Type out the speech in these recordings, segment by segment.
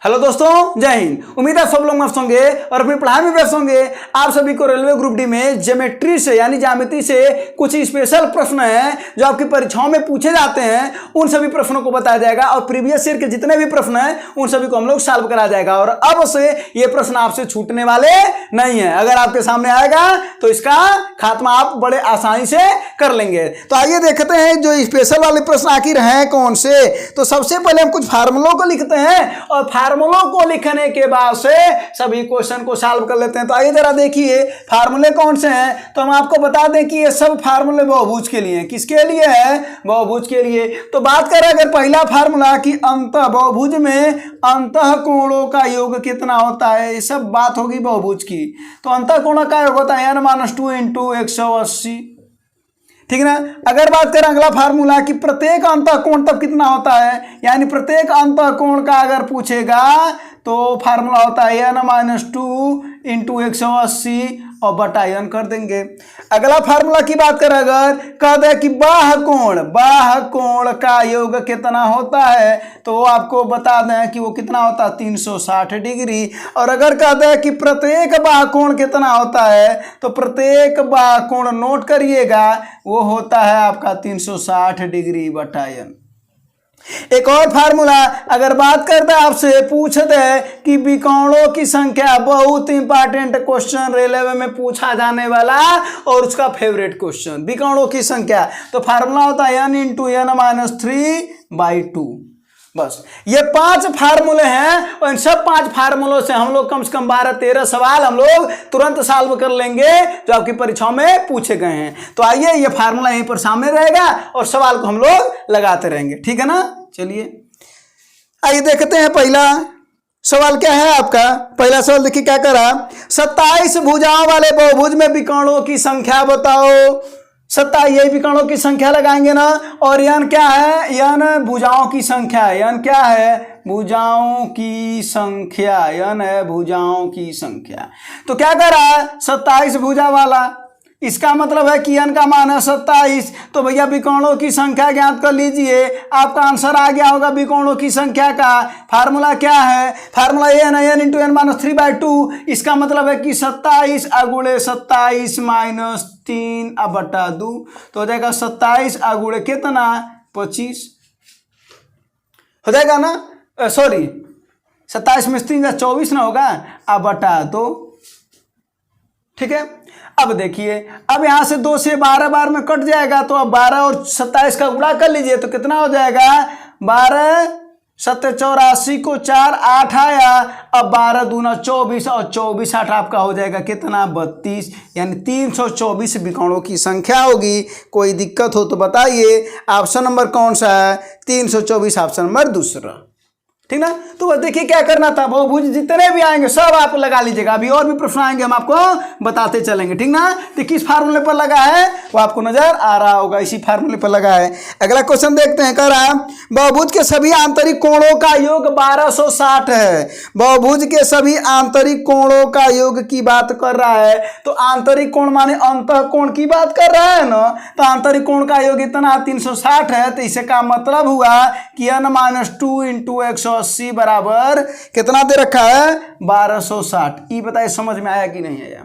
Hello दोस्तों, जय हिंद। उम्मीद है सब लोग मस्त होंगे और अपनी पढ़ाई में व्यस्त होंगे। आप सभी को रेलवे ग्रुप डी में ज्योमेट्री से यानी ज्यामिति से कुछ स्पेशल प्रश्न हैं जो आपकी परीक्षाओं में पूछे जाते हैं, उन सभी प्रश्नों को बताया जाएगा और प्रीवियस ईयर के जितने भी प्रश्न हैं उन सभी को हम लोग सॉल्व करा जाएगा। और अब से ये प्रश्न आपसे छूटने वाले नहीं है। अगर आपके सामने आएगा तो इसका खात्मा आप बड़े आसानी से कर लेंगे। तो आइए देखते हैं जो स्पेशल वाले प्रश्न आखिर हैं कौन से। तो सबसे पहले हम कुछ फार्मूलों को लिखते हैं और फार्मूलों को लिखने के बाद से सभी क्वेश्चन को सॉल्व कर लेते हैं। तो आइए जरा देखिए फार्मूले कौन से हैं। तो हम आपको बता दें कि ये सब फार्मूले बहुभुज के लिए हैं। किसके लिए है? बहुभुज के लिए। तो बात करें अगर पहला फार्मूला कि अंतः बहुभुज में अंतः कोणों का योग कितना होता है, ये सब बात होगी बहुभुज की। तो अंतः कोणों का योग होता है n-2 इंटू 180। ठीक है ना। अगर बात करें अगला फार्मूला कि प्रत्येक अंतः कोण तब कितना होता है, यानी प्रत्येक अंतः कोण का अगर पूछेगा तो फार्मूला होता है n-2 इंटू 180 और बटा n कर देंगे। अगला फार्मूला की बात करें अगर कह दे कि बाह्य कोण का योग कितना होता है तो वो आपको बता दें कि वो कितना होता है 360 डिग्री। और अगर कह दे कि प्रत्येक बाह्य कोण कितना होता है तो प्रत्येक बाह्य कोण नोट करिएगा, वो होता है आपका 360 डिग्री बटा n। एक और फार्मूला अगर बात करते हैं आपसे पूछते हैं कि विकर्णों की संख्या, बहुत इंपॉर्टेंट क्वेश्चन रेलवे में पूछा जाने वाला और उसका फेवरेट क्वेश्चन विकर्णों की संख्या। तो फार्मूला होता है n इंटू n-3/2। बस ये 5 फार्मूले हैं और इन सब 5 फार्मूलों से हम लोग कम से कम 12-13 सवाल हम लोग तुरंत सॉल्व कर लेंगे जो आपकी परीक्षाओं में पूछे गए हैं। तो आइए ये फार्मूला यहीं पर सामने रहेगा और सवाल को हम लोग लगाते रहेंगे। ठीक है ना। चलिए आइए देखते हैं पहला सवाल क्या है आपका। पहला सवाल देखिए क्या करा, 27 भुजाओं वाले बहुभुज में विकर्णों की संख्या बताओ। 27 यही विकर्णों की संख्या लगाएंगे ना। और n क्या है? n भुजाओं की संख्या है। n क्या है? भुजाओं की संख्या। n है भुजाओं की संख्या। तो क्या कर रहा है 27 भुजा वाला, इसका मतलब है कि n का मान है 27। तो भैया विकर्णों की संख्या ज्ञात कर लीजिए, आपका आंसर आ गया होगा विकर्णों की संख्या का। फार्मूला क्या है? Formula n into n-3/2। इसका मतलब है कि 27 अगुणे 27 माइनस 3/2 तो हो जाएगा 27 अगुणे कितना 25 हो जाएगा ना। सॉरी 27 में 3 24 ना होगा, बटा 2। ठीक है। अब देखिए अब यहां से 2 से 12 बार में कट जाएगा तो अब 12 और 27 का गुणा कर लीजिए तो कितना हो जाएगा 12 7 84 को 4 8 आया। अब 12 दूना 24 और 24 8 आपका हो जाएगा कितना 32, यानी 324 विकर्णों की संख्या होगी। कोई दिक्कत हो तो बताइए। ऑप्शन नंबर कौन सा है? 324 ऑप्शन नंबर दूसरा। ठीक ना। तो बस देखिए क्या करना था, बहुभुज जितने भी आएंगे सब आप लगा लीजिएगा। अभी और भी प्रश्न आएंगे हम आपको बताते चलेंगे। ठीक ना। तो किस फार्मूले पर लगा है वो आपको नजर आ रहा होगा, इसी फार्मूले पर लगा है। अगला क्वेश्चन देखते हैं। कह रहा बहुभुज के सभी आंतरिक कोणों का योग 1260 है। बहुभुज के सभी आंतरिक कोणों का योग की बात कर रहा है। तो आंतरिक कोण माने अंतः कोण की बात कर रहा है ना। तो आंतरिक कोण का योग इतना 360 है। तो इसे का मतलब हुआ कि n-2 इंटू 180 बराबर कितना दे रखा है 1260। ये बताइए समझ में आया कि नहीं आया।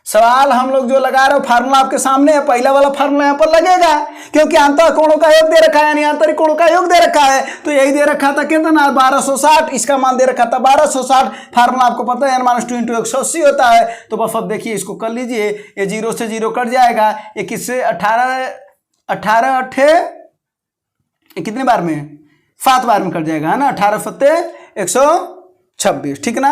सवाल हम लोग जो लगा रहे हो फार्मूला आपके सामने है, पहला वाला फार्मूला यहाँ पर लगेगा क्योंकि अंतः कोणों का योग दे रखा है यानी आंतरिक कोणों का योग दे रखा है। तो यही दे रखा था कितना 1260, इसका मान दे रखा था 1260। फार्मूला आपको पता है n-2 इंटू 180 होता है। तो बस अब देखिए इसको कर लीजिए, ये 0 से 0 कट जाएगा। ये किससे 18 कितने बार में 7 बार में कट जाएगा है ना। 18 सत्ते 126। ठीक ना।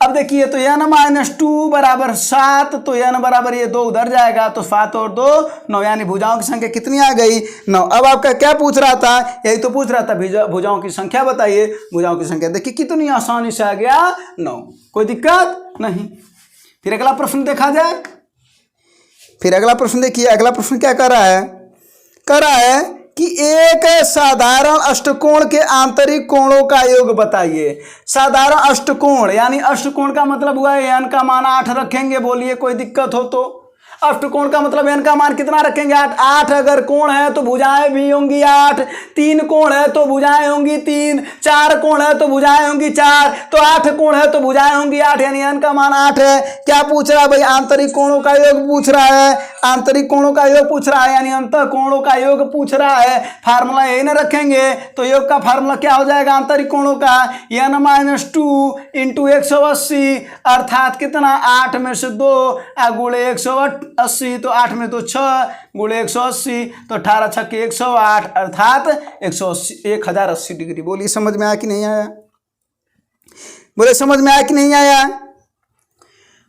अब देखिए तो n-2 बराबर 7, तो n बराबर ये 2 उधर जाएगा तो 7 और 2 9, यानी भुजाओं की संख्या कितनी आ गई 9। अब आपका क्या पूछ रहा था? यही तो पूछ रहा था भुजाओं की संख्या बताइए। भुजाओं की संख्या देखिए कितनी आसानी से आ गया 9, कोई दिक्कत नहीं। फिर अगला प्रश्न देखा जाए। फिर अगला प्रश्न देखिए। अगला प्रश्न क्या कर रहा है? कर रहा है कि एक साधारण अष्टकोण के आंतरिक कोणों का योग बताइए। साधारण अष्टकोण यानी अष्टकोण का मतलब हुआ है n का मान 8 रखेंगे, बोलिए कोई दिक्कत हो तो। अष्टकोण का मतलब n का मान कितना रखेंगे 8। 8 अगर कोण है तो भुजाएं भी होंगी 8। 3 कोण है तो भुजाएं होंगी 3। 4 कोण है तो भुजाएं होंगी 4। तो 8 कोण है तो भुजाएं होंगी 8, यानी n का मान 8 है। क्या पूछ रहा है भाई, आंतरिक कोणों का योग पूछ रहा है। आंतरिक कोणों का योग पूछ रहा है, यानी अंतर कोणों का योग पूछ रहा है। फार्मूला यही ना रखेंगे तो योग का फार्मूला क्या हो जाएगा आंतरिक कोणों का, n-2 इंटू 180, अर्थात कितना 8 में से 2 गुणे 180, तो 8 में 2 6 गुणे 180, तो 18 छक्के 108, अर्थात 1080 डिग्री। बोलिए समझ में आया कि नहीं आया? बोले समझ में आया कि नहीं आया?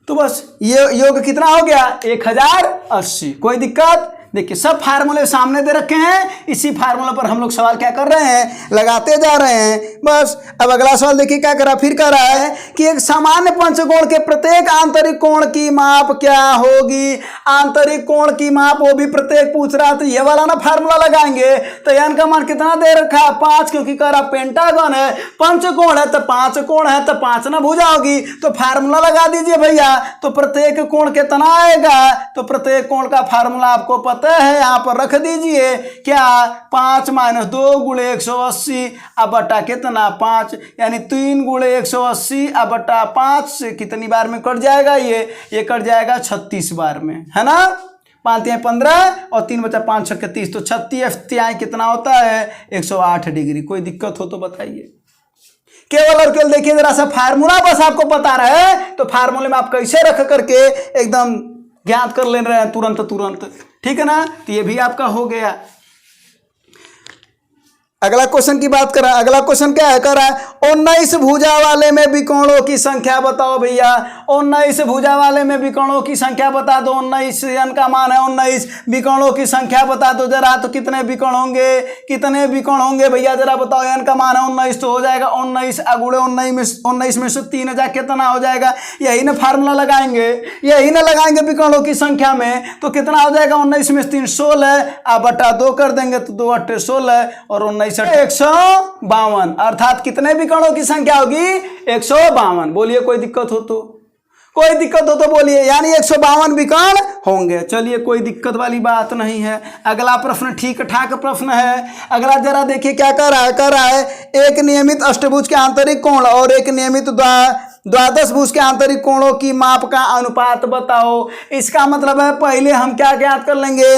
तो बस ये योग कितना हो गया 1080। कोई दिक्कत? देखिए सब फार्मूले सामने दे रखे हैं, इसी फार्मूले पर हम लोग सवाल क्या कर रहे हैं, लगाते जा रहे हैं बस। अब अगला सवाल देखिए क्या करा, फिर कह रहा है कि एक सामान्य पंचकोण के प्रत्येक आंतरिक कोण की माप क्या होगी। आंतरिक कोण की माप वो भी प्रत्येक पूछ रहा, तो ये वाला ना फार्मूला लगाएंगे। तो n का मान कितना दे रखा है 5, क्योंकि कह रहा पेंटागन है, पंचकोण है तो 5 कोण है तो 5 ना भुजा होगी, तो फार्मूला लगा दीजिए भैया। तो प्रत्येक कोण कितना आएगा, तो प्रत्येक कोण का फार्मूला आपको पता है, यहां पर रख दीजिए क्या 5 - 2 गुणे 180 अब बटा कितना 5, यानी 3 गुणे 180 अब बटा 5 से कितनी बार में कट जाएगा, ये कट जाएगा 36 बार में, है ना। 5 × 15 और 3 बचा 5 × 30, तो 36 कितना होता है 108 डिग्री। कोई दिक्कत हो तो बताइए। केवल और केवल देखिए जरा सा फार्मूला बस आपको बता रहा है, तो फार्मूले में आप कैसे रख करके एकदम ज्ञात कर ले रहे हैं तुरंत, ठीक है ना। तो ये भी आपका हो गया। अगला क्वेश्चन की बात करें, अगला क्वेश्चन क्या है, कर रहा है 19 भुजा वाले में विकर्णों की संख्या बताओ भैया। 19 भुजा वाले में विकर्णों की संख्या बता दो। 19 n का मान है 19, विकर्णों की संख्या बता दो जरा। तो कितने विकर्ण होंगे, कितने विकर्ण होंगे भैया जरा बताओ। n का मान है 19, तो हो जाएगा 19 गुणे 19 में से 3 हजार कितना हो जाएगा, यही ना फार्मूला लगाएंगे, यही ना लगाएंगे विकर्णों की संख्या में। तो कितना हो जाएगा 19 में 3 16, अब बटा 2 कर देंगे तो 2 8 16 और 19 152, अर्थात कितने विकर्णों की संख्या होगी 152। बोलिए कोई दिक्कत हो तो, कोई दिक्कत हो तो बोलिए, यानी 152 विकर्ण होंगे। चलिए कोई दिक्कत वाली बात नहीं है। अगला प्रश्न ठीक ठाक प्रश्न है। अगला जरा देखिए क्या कर रहा है एक नियमित अष्टभुज के आंतरिक कोण और एक नियमित द्वादश भुज के आंतरिक कोणों की माप का अनुपात बताओ। इसका मतलब है पहले हम क्या ज्ञात कर लेंगे,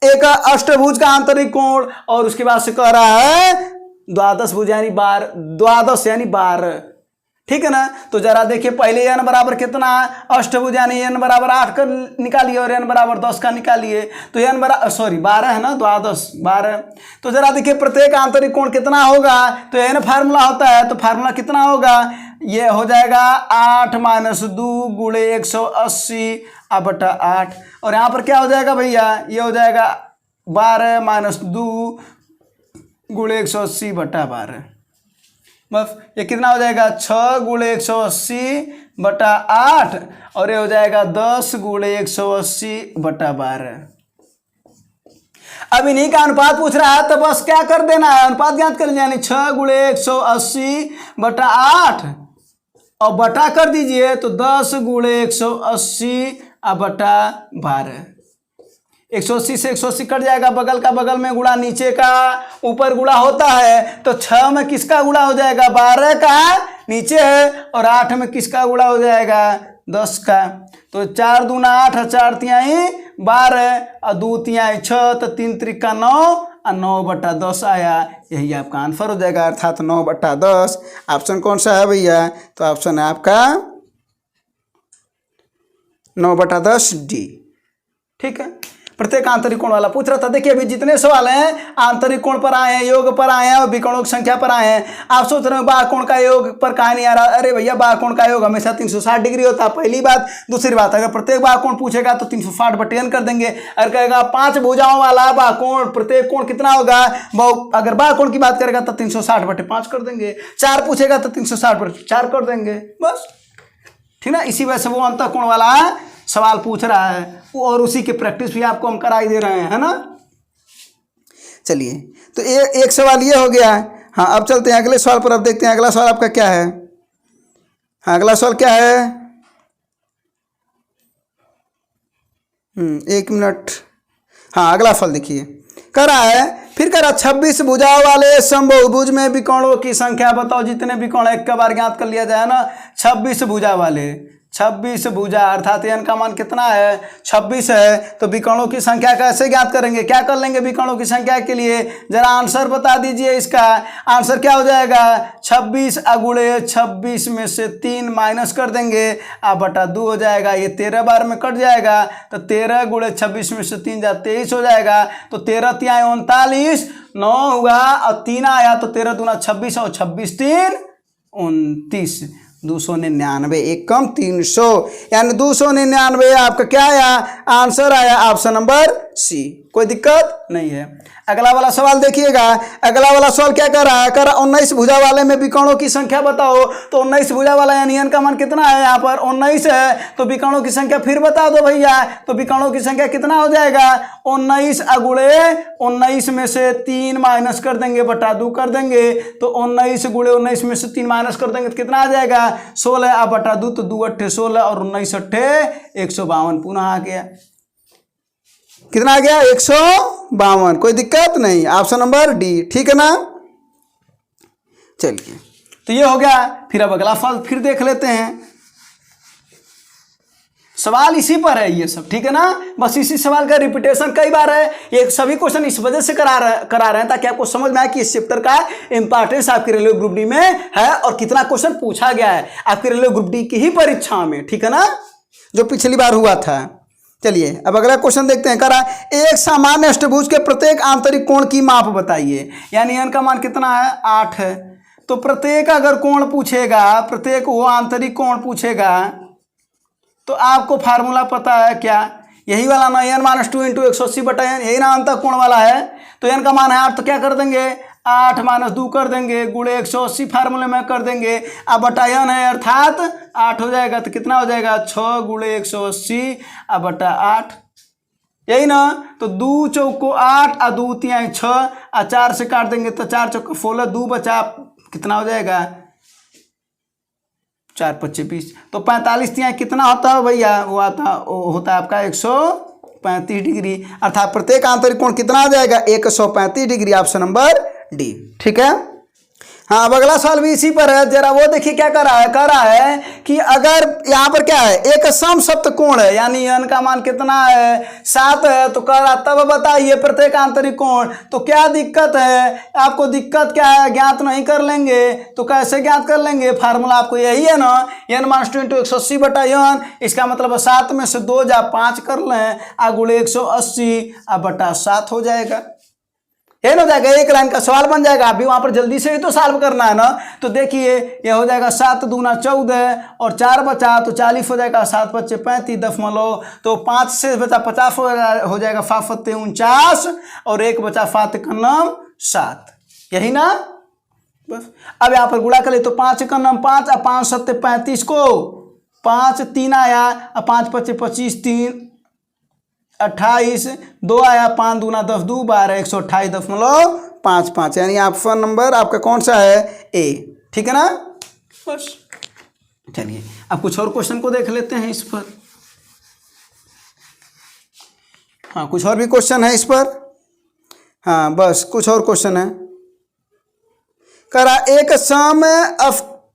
एक अष्टभुज का आंतरिक कोण, और उसके बाद से कह रहा है द्वादश भुज यानी 12, द्वादश यानी 12, ठीक है ना। तो जरा देखिए पहले n बराबर कितना, अष्टभुज यानी n बराबर 8 का निकालिए और n बराबर 10 का निकालिए। तो n बराबर 12 है ना, द्वादश 12। तो जरा देखिए प्रत्येक आंतरिक कोण कितना होगा, तो n फार्मूला होता है, तो फार्मूला कितना होगा, ये हो जाएगा 8 - 2 गुणे 180 अब बटा 8, और यहाँ पर क्या हो जाएगा भैया, ये हो जाएगा 12 - 2 गुणे 180 बटा 12। बस ये कितना हो जाएगा 6 गुणे 180 बटा 8, और ये हो जाएगा 10 गुणे 180 बटा 12। अब इन्हीं का अनुपात पूछ रहा है, तो बस क्या कर देना है, अनुपात ज्ञात कर लेना, यानी 6 गुणे 180 बटा 8 और बटा कर दीजिए तो 10 गुणे 180 अब बटा 12। 180 से 180 कट जाएगा, बगल का बगल में गुणा, नीचे का ऊपर गुणा होता है। तो 6 में किसका गुणा हो जाएगा, 12 का नीचे है, और 8 में किसका गुणा हो जाएगा, 10 का। तो 4 दूना 8 और 4 तिहाई 12 और 2 तिहाई 6, तो 3 त्रिका 9 और 9 बटा 10 आया। यही आपका आंसर हो जाएगा, अर्थात 9 बटा 10। ऑप्शन कौन सा है भैया, तो ऑप्शन है आपका 9 बटा 10 डी, ठीक है। प्रत्येक आंतरिक कोण वाला पूछ रहा था। देखिए अभी जितने सवाल हैं आंतरिक कोण पर आए हैं, योग पर आए हैं और विकर्णों की संख्या पर आए हैं। आप सोच रहे हो बाह्य कोण का योग पर कहाँ नहीं आ रहा, अरे भैया बाह्य कोण का योग हमेशा 360 डिग्री होता है, पहली बात। दूसरी बात, अगर प्रत्येक बाह्य कोण पूछेगा तो 360 बटे n कर देंगे। अगर कहेगा 5 भुजाओं वाला बाह्य कोण, प्रत्येक कोण कितना होगा, अगर बाह्य कोण की बात करेगा तो 360 बटे 5 कर देंगे। 4 पूछेगा तो 360 बटे 4 कर देंगे, बस, ठीक ना। इसी वजह से वो अंतः कोण वाला सवाल पूछ रहा है, और उसी की प्रैक्टिस भी आपको हम कराई दे रहे हैं, है ना। चलिए तो एक सवाल ये हो गया है। हाँ अब चलते हैं अगले सवाल पर। अब देखते हैं अगला सवाल आपका क्या है। हाँ अगला सवाल क्या है, एक मिनट। हाँ, अगला फल देखिए, करा है, फिर करा 26 भुजा वाले समबहुभुज में विकर्णों की संख्या बताओ। जितने विकर्ण एक के बार ज्ञात कर लिया जाए ना। 26 भुजा वाले, 26 भुजा अर्थात n का मान कितना है, 26 है। तो विकर्णों की संख्या कैसे ज्ञात करेंगे, क्या कर लेंगे विकर्णों की संख्या के लिए, जरा आंसर बता दीजिए। इसका आंसर क्या हो जाएगा, 26 अगुणे 26 में से 3 माइनस कर देंगे, आप बटा 2 हो जाएगा। ये 13 बार में कट जाएगा, तो 13 गुणे 26 में से 3 जा 23 हो जाएगा। तो 13 तिहाई 39, 9 हुआ और 3 आया, तो 13 दूना 26 और 26 3 29, 299, एक कम 300, यानी 299 आपका क्या आया, आंसर आया ऑप्शन नंबर सी। कोई दिक्कत नहीं है। अगला वाला सवाल देखिएगा। अगला वाला सवाल क्या कर रहा है, कर 19 भुजा वाले में विकर्णों की संख्या बताओ। तो 19 भुजा वाला यानी n का मान कितना है, यहाँ पर 19 है। तो विकर्णों की संख्या फिर बता दो भैया। तो विकर्णों की संख्या कितना हो जाएगा, 19 अगुणे 19 में से 3 माइनस कर देंगे, बटा 2 कर देंगे। तो 19 गुणे 19 में से 3 माइनस कर देंगे तो कितना आ जाएगा, 16, आप बटा 2, तो 2 अट्ठे 16 और 19 अट्ठे 152, पुनः आ गया। कितना आ गया, 152। कोई दिक्कत नहीं, ऑप्शन नंबर डी, ठीक है ना। चलिए, तो ये हो गया। फिर अब अगला फल फिर देख लेते हैं। सवाल इसी पर है ये सब, ठीक है ना। बस इसी सवाल का रिपीटेशन कई बार है। ये सभी क्वेश्चन इस वजह से करा रहे हैं ताकि आपको समझ में आए कि इस चैप्टर का इंपॉर्टेंस आपके रेलवे ग्रुप डी में है और कितना क्वेश्चन पूछा गया है आपके रेलवे ग्रुप डी की ही परीक्षा में, ठीक है ना, जो पिछली बार हुआ था। चलिए, अब अगला क्वेश्चन देखते हैं। करा एक सामान्य अष्टभुज के प्रत्येक आंतरिक कोण की माप बताइए। यानी n का मान कितना है, 8 है। तो प्रत्येक अगर कोण पूछेगा, प्रत्येक वो आंतरिक कोण पूछेगा, तो आपको फार्मूला पता है क्या, यही वाला ना, n-2 इंटू 180/n, यही ना अंतर कोण वाला है। तो n का मान है 8, तो क्या कर देंगे, 8 - 2 कर देंगे, गुणे 180 फार्मूले में कर देंगे। अब बटा n है अर्थात 8 हो जाएगा। तो कितना हो जाएगा, 6 गुणे 180 अब बटा 8, यही ना। तो 2 चौको 8 और 2 तिहाई 6 और 4 से काट देंगे तो 4 चौको 16, 2 बचा, कितना हो जाएगा, 4 × 5 = 20। तो 45 तिहाई कितना होता है भैया, वो होता है आपका 135 डिग्री। अर्थात प्रत्येक आंतरिक कोण कितना आ जाएगा, 135 डिग्री, ऑप्शन नंबर डी, ठीक है। हाँ, अब अगला सवाल भी इसी पर है। जरा वो देखिए क्या कर रहा है कि अगर यहाँ पर क्या है, एक समसप्तकोण है, यानी n का मान कितना है, 7 है। तो कह रहा तब बताइए प्रत्येक आंतरिक कोण। तो क्या दिक्कत है, आपको दिक्कत क्या है, ज्ञात नहीं कर लेंगे। तो कैसे ज्ञात कर लेंगे, फार्मूला आपको यही है ना, n-2 इंटू 180/n। इसका मतलब 7 में से 2 जा 5 कर लें, आ गुणे 180 अब बटा 7 हो जाएगा। ये हो जाएगा, एक लाइन का सवाल बन जाएगा। अभी वहां पर जल्दी से ही तो सॉल्व करना है ना। तो देखिए, ये हो जाएगा 7 दूना 14 और 4 बचा तो 40 हो जाएगा, 7 × 5 = 35 दशमलव, तो 5 से बचा 50 हो जाएगा, 5 × 7 = 49 और 1 बचा 5 × 9 = 7, यही ना। बस अब यहाँ पर गुणा कर ले तो 5 × 9 = 5 और 5 × 7 = 35 को 5 3 आया और 5 × 5 = 25, 3 28, 2 आया, 5 दूना 10, 2 12, 128.55, यानी ऑप्शन नंबर आपका कौन सा है, ए, ठीक है ना। बस चलिए, अब कुछ और क्वेश्चन को देख लेते हैं इस पर। हाँ, कुछ और भी क्वेश्चन है इस पर। हाँ, बस कुछ और क्वेश्चन है। करा एक सम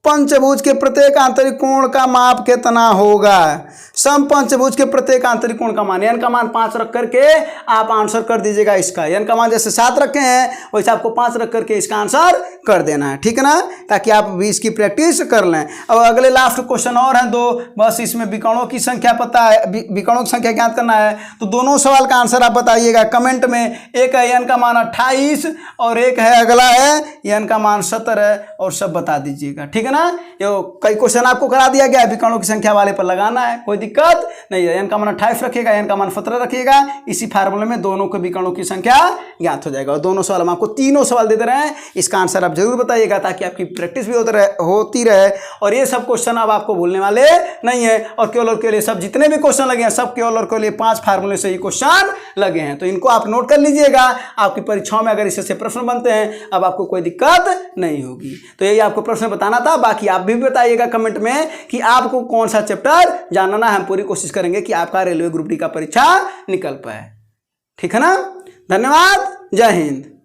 पंचभुज के प्रत्येक आंतरिक कोण का माप कितना होगा। सम पंचभुज के प्रत्येक आंतरिक कोण का मान, n का मान 5 रख करके आप आंसर कर दीजिएगा इसका। n का मान जैसे 7 रखे हैं वैसे आपको 5 रख करके इसका आंसर कर देना है, ठीक है ना, ताकि आप भी इसकी प्रैक्टिस कर लें। अब अगले लास्ट क्वेश्चन और हैं 2, बस इसमें विकर्णों की संख्या पता है, विकर्णों की संख्या ज्ञात करना है। तो दोनों सवाल का आंसर आप बताइएगा कमेंट में। एक है n का मान 28 और एक है अगला है n का मान 70 है, और सब बता दीजिएगा, ठीक है ना। ये कई क्वेश्चन आपको करा दिया गया है, विकर्णों की संख्या वाले पर लगाना है, कोई दिक्कत नहीं है। n का मान 28 रखिएगा, n का मान 17 रखिएगा। इसी फार्मूले में दोनों के विकर्णों की संख्या ज्ञात हो जाएगा। और दोनों सवाल हम आपको तीनों सवाल दे दे रहे हैं, इसका आंसर आप जरूर बताइएगा ताकि आपकी प्रैक्टिस भी होती रहे। और ये सब क्वेश्चन अब आपको भूलने वाले नहीं है। और केवल और केवल सब जितने भी क्वेश्चन लगे हैं सब केवल और केवल 5 फार्मूले से ही क्वेश्चन लगे हैं, तो इनको आप नोट कर लीजिएगा। आपकी परीक्षाओं में अगर इससे प्रश्न बनते हैं अब आपको कोई दिक्कत नहीं होगी। तो यही आपको प्रश्न बताना था। बाकी आप भी बताइएगा कमेंट में कि आपको कौन सा चैप्टर जानना है। हम पूरी कोशिश करेंगे कि आपका रेलवे ग्रुप डी का परीक्षा निकल पाए। ठीक है ना, धन्यवाद, जय हिंद।